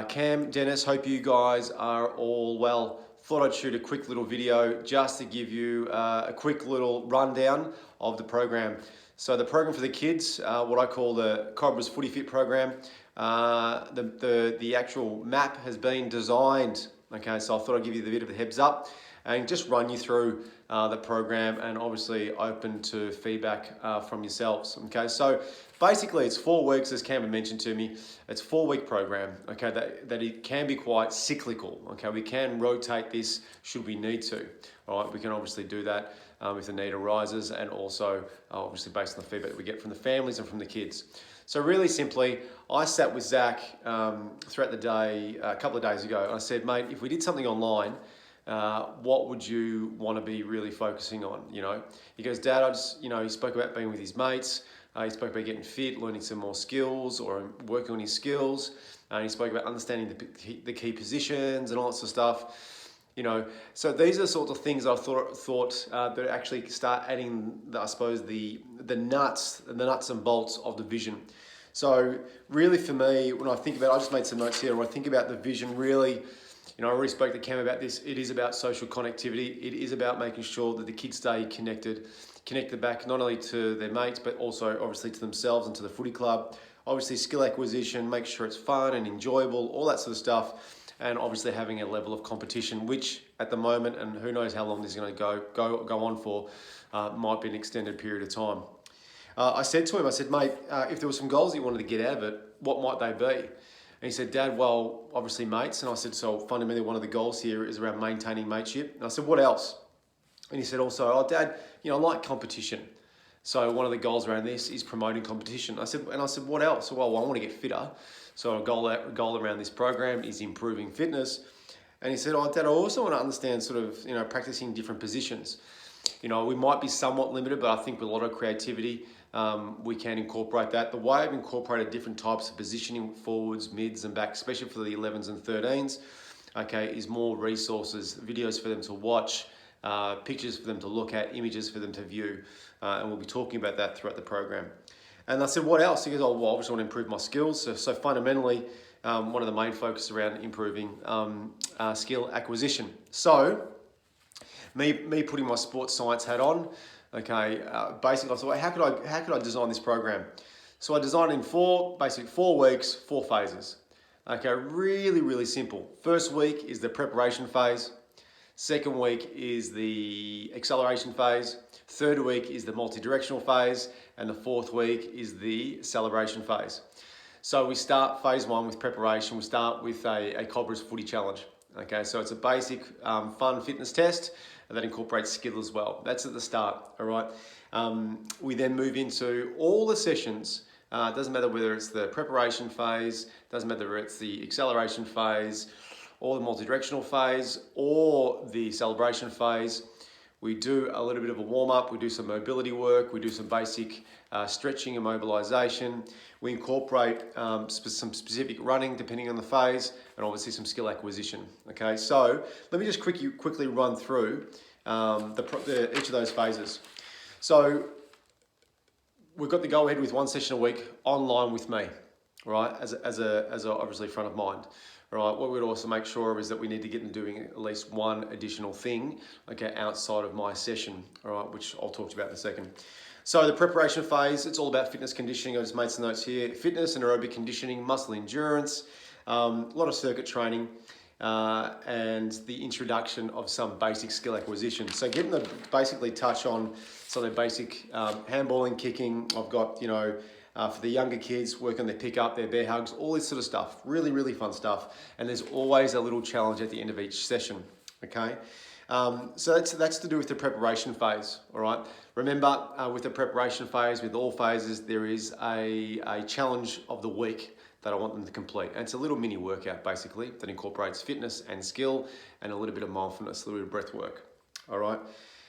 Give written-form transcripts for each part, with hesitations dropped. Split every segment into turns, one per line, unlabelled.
Cam, Dennis, hope you guys are all well. Thought I'd shoot a quick little video just to give you a quick little rundown of the program. So the program for the kids, what I call the Cobras Footyfit program, the actual map has been designed. Okay, so I thought I'd give you a bit of a heads up and just run you through the program, and obviously open to feedback from yourselves. Okay, so basically it's 4 weeks, as Cam had mentioned to me. It's a 4-week program. Okay, that it can be quite cyclical. Okay, we can rotate this should we need to. All right, we can obviously do that if the need arises, and also obviously based on the feedback that we get from the families and from the kids. So really simply, I sat with Zach throughout the day a couple of days ago, and I said, mate, if we did something online, what would you want to be really focusing on? You know, he goes, Dad, he spoke about being with his mates. He spoke about getting fit, learning some more skills, or working on his skills. He spoke about understanding the key positions and all that sort of stuff. You know, so these are the sorts of things I thought that actually start adding, the nuts and bolts of the vision. So really for me, when I think about, I just made some notes here. When I think about the vision, really, I already spoke to Cam about this. It is about social connectivity. It is about making sure that the kids stay connected back not only to their mates, but also obviously to themselves and to the footy club. Obviously skill acquisition, make sure it's fun and enjoyable, all that sort of stuff. And obviously having a level of competition, which at the moment, and who knows how long this is going to go on for, might be an extended period of time. I said to him, mate, if there were some goals that you wanted to get out of it, what might they be? And he said, Dad, well, obviously mates. And I said, so fundamentally one of the goals here is around maintaining mateship. And I said, what else? And he said also, oh, Dad, I like competition. So one of the goals around this is promoting competition. I said, what else? Well, I want to get fitter. So a goal around this program is improving fitness. And he said, oh, Dad, I also want to understand practicing different positions. We might be somewhat limited, but I think with a lot of creativity, we can incorporate that. The way I've incorporated different types of positioning, forwards, mids and backs, especially for the 11s and 13s, okay, is more resources, videos for them to watch, pictures for them to look at, images for them to view. And we'll be talking about that throughout the program. And I said, what else? He goes, oh, well, I obviously want to improve my skills. So fundamentally, one of the main focus around improving skill acquisition. So me putting my sports science hat on, okay, basically I thought, how could I design this program? So I designed it in 4 weeks, 4 phases. Okay, really, really simple. First week is the preparation phase. Second week is the acceleration phase. Third week is the multi-directional phase. And the 4th week is the celebration phase. So we start phase 1 with preparation. We start with a Cobras footy challenge. Okay, so it's a basic fun fitness test that incorporates skill as well. That's at the start, all right? We then move into all the sessions. It doesn't matter whether it's the preparation phase, doesn't matter whether it's the acceleration phase, or the multi-directional phase, or the celebration phase. We do a little bit of a warm-up, we do some mobility work, we do some basic stretching and mobilization. We incorporate some specific running depending on the phase, and obviously some skill acquisition. Okay, so let me just quickly run through each of those phases. So we've got the go-ahead with 1 session a week online with me, right, as a obviously front of mind. All right, what we'd also make sure of is that we need to get them doing at least one additional thing, okay, outside of my session, all right, which I'll talk to you about in a second. So the preparation phase, it's all about fitness conditioning. I just made some notes here. Fitness and aerobic conditioning, muscle endurance, a lot of circuit training, and the introduction of some basic skill acquisition. So getting them to basically touch on some of the basic handballing, kicking. I've got, for the younger kids, work on their pick-up, their bear hugs, all this sort of stuff. Really, really fun stuff. And there's always a little challenge at the end of each session, okay? So that's to do with the preparation phase, all right? Remember, with the preparation phase, with all phases, there is a challenge of the week that I want them to complete. And it's a little mini workout, basically, that incorporates fitness and skill and a little bit of mindfulness, a little bit of breath work, all right?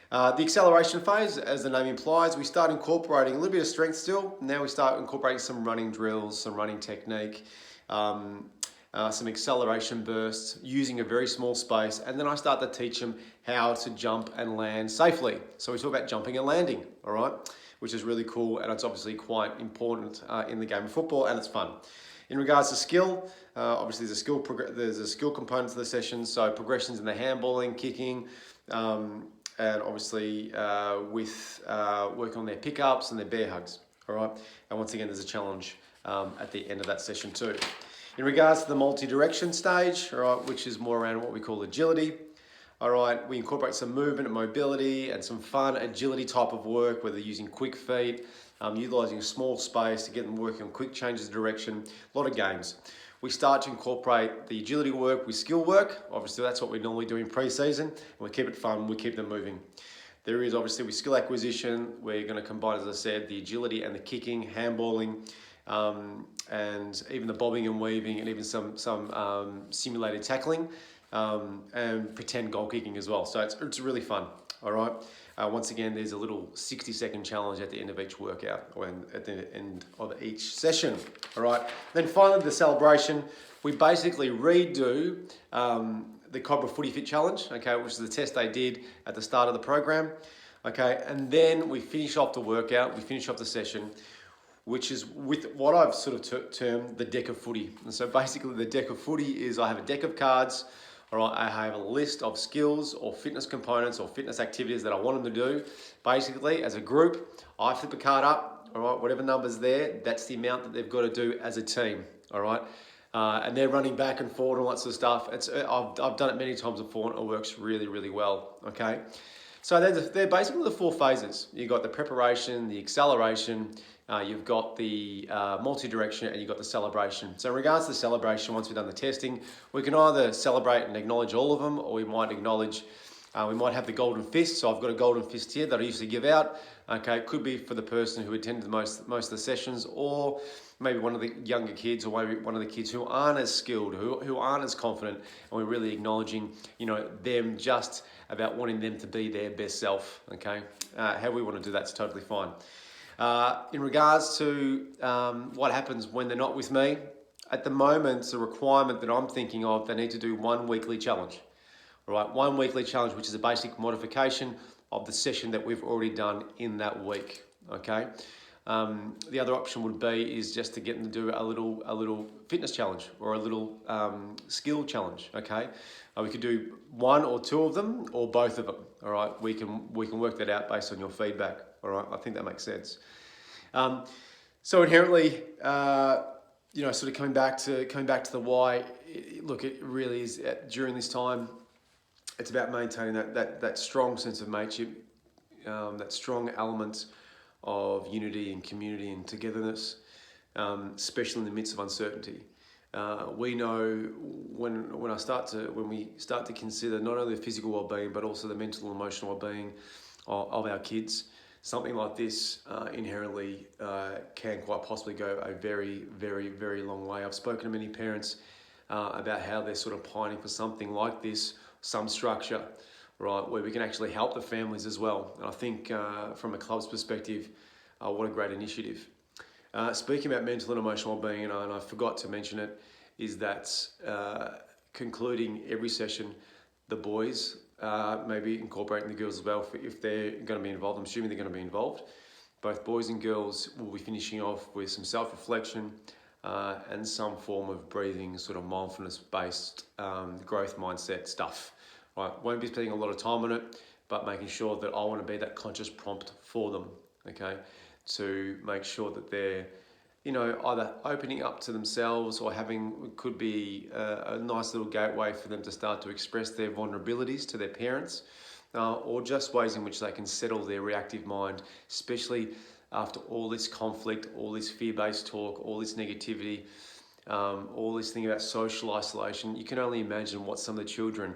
The acceleration phase, as the name implies, we start incorporating a little bit of strength still. Now we start incorporating some running drills, some running technique, some acceleration bursts using a very small space. And then I start to teach them how to jump and land safely. So we talk about jumping and landing, all right? Which is really cool, and it's obviously quite important in the game of football, and it's fun. In regards to skill, obviously there's a skill component to the session, so progressions in the handballing, kicking, and obviously with working on their pickups and their bear hugs. All right, and once again, there's a challenge at the end of that session too. In regards to the multi-direction stage, all right, which is more around what we call agility. All right, we incorporate some movement and mobility and some fun agility type of work, where they're using quick feet, utilising a small space to get them working on quick changes of direction, a lot of games. We start to incorporate the agility work with skill work. Obviously, that's what we normally do in pre-season, and we keep it fun, we keep them moving. There is obviously with skill acquisition, we're going to combine, as I said, the agility and the kicking, handballing, and even the bobbing and weaving, and even some simulated tackling, and pretend goal kicking as well. So it's really fun. All right. Once again, there's a little 60-second challenge at the end of each workout, or at the end of each session. All right. Then finally, the celebration. We basically redo the Cobra Footyfit challenge, okay, which is the test they did at the start of the program, okay, and then we finish off the workout. We finish off the session, which is with what I've sort of termed the deck of footy. And so basically, the deck of footy is I have a deck of cards. All right, I have a list of skills or fitness components or fitness activities that I want them to do. Basically, as a group, I flip a card up, all right, whatever number's there, that's the amount that they've got to do as a team, all right? And they're running back and forward and all that sort of stuff. I've done it many times before, and it works really, really well, okay? So they're basically the four phases. You've got the preparation, the acceleration, you've got the multi-direction, and you've got the celebration. So in regards to the celebration, once we've done the testing, we can either celebrate and acknowledge all of them, or we might acknowledge, we might have the golden fist. So I've got a golden fist here that I usually give out. Okay, it could be for the person who attended most of the sessions, or maybe one of the younger kids, or maybe one of the kids who aren't as skilled, who aren't as confident, and we're really acknowledging, them just about wanting them to be their best self, okay? How we want to do that's totally fine. In regards to what happens when they're not with me, at the moment, it's a requirement that I'm thinking of, they need to do one weekly challenge. All right, one weekly challenge, which is a basic modification of the session that we've already done in that week, okay? The other option would be is just to get them to do a little fitness challenge or a little skill challenge, okay? We could do one or two of them or both of them, all right? We can work that out based on your feedback, all right? I think that makes sense. So inherently, sort of coming back to the why, look, it really is during this time, it's about maintaining that strong sense of mateship, that strong element of unity and community and togetherness, especially in the midst of uncertainty. We know when we start to consider not only the physical well-being but also the mental and emotional well-being of our kids, something like this inherently can quite possibly go a very, very, very long way. I've spoken to many parents about how they're sort of pining for something like this, some structure, right, where we can actually help the families as well. And I think from a club's perspective, what a great initiative. Speaking about mental and emotional well-being, and I forgot to mention it, is that concluding every session, the boys, maybe incorporating the girls as well, if they're going to be involved. I'm assuming they're going to be involved. Both boys and girls will be finishing off with some self-reflection and some form of breathing, sort of mindfulness-based growth mindset stuff. Right, won't be spending a lot of time on it, but making sure that I want to be that conscious prompt for them, okay, to make sure that they're, either opening up to themselves or could be a nice little gateway for them to start to express their vulnerabilities to their parents, or just ways in which they can settle their reactive mind, especially after all this conflict, all this fear-based talk, all this negativity, all this thing about social isolation. You can only imagine what some of the children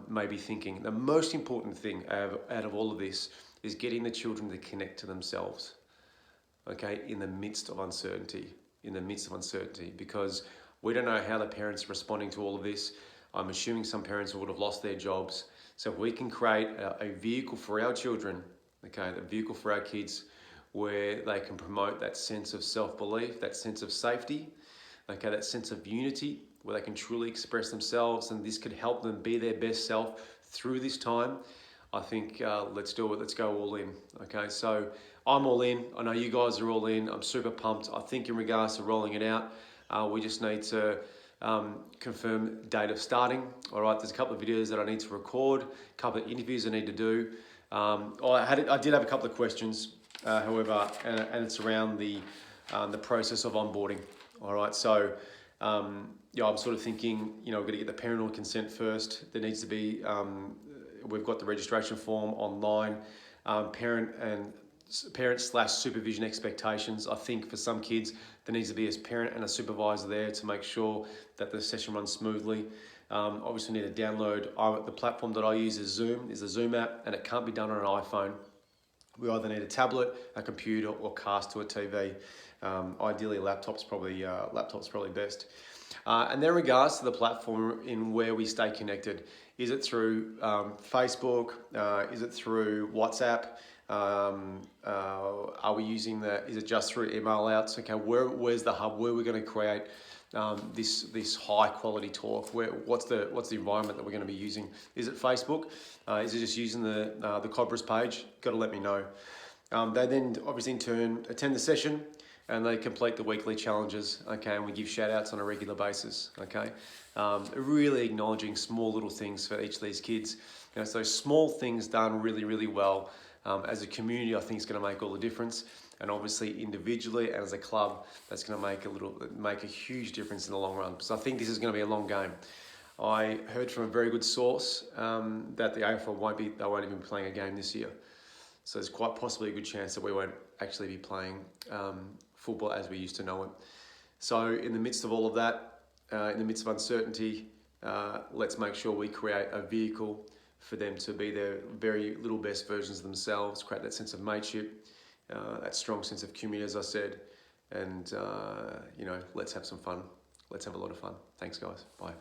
may be thinking. The most important thing out of all of this is getting the children to connect to themselves, okay, in the midst of uncertainty, because we don't know how the parents are responding to all of this. I'm assuming some parents would have lost their jobs. So if we can create a vehicle for our children, okay, a vehicle for our kids where they can promote that sense of self-belief, that sense of safety, okay, that sense of unity, where they can truly express themselves, and this could help them be their best self through this time. I think let's do it. Let's go all in. Okay, so I'm all in. I know you guys are all in. I'm super pumped. I think in regards to rolling it out, We just need to confirm date of starting. All right, there's a couple of videos that I need to record, a couple of interviews I need to do. I did have a couple of questions, however, and it's around the process of onboarding. All right, so yeah, I'm sort of thinking, we're going to get the parental consent first. There needs to be, we've got the registration form online, parent/supervision expectations. I think for some kids, there needs to be a parent and a supervisor there to make sure that the session runs smoothly. Obviously need to download, the platform that I use is Zoom, is a Zoom app, and it can't be done on an iPhone. We either need a tablet, a computer, or cast to a TV. Ideally, laptop's probably best. And then in regards to the platform in where we stay connected, is it through Facebook? Is it through WhatsApp? Are we using is it just through email outs? Okay, where's the hub? Where are we going to create this high quality talk? What's the environment that we're going to be using? Is it Facebook? Is it just using the Cobras page? Got to let me know. They then obviously in turn attend the session and they complete the weekly challenges. Okay, and we give shout outs on a regular basis. Okay, really acknowledging small little things for each of these kids. So small things done really, really well. As a community, I think it's going to make all the difference, and obviously individually and as a club, that's going to make a huge difference in the long run. So I think this is going to be a long game. I heard from a very good source that the AFL won't even be playing a game this year. So there's quite possibly a good chance that we won't actually be playing football as we used to know it. So in the midst of all of that, in the midst of uncertainty, let's make sure we create a vehicle for them to be their very little best versions of themselves, create that sense of mateship, that strong sense of community, as I said, and let's have some fun. Let's have a lot of fun. Thanks, guys. Bye.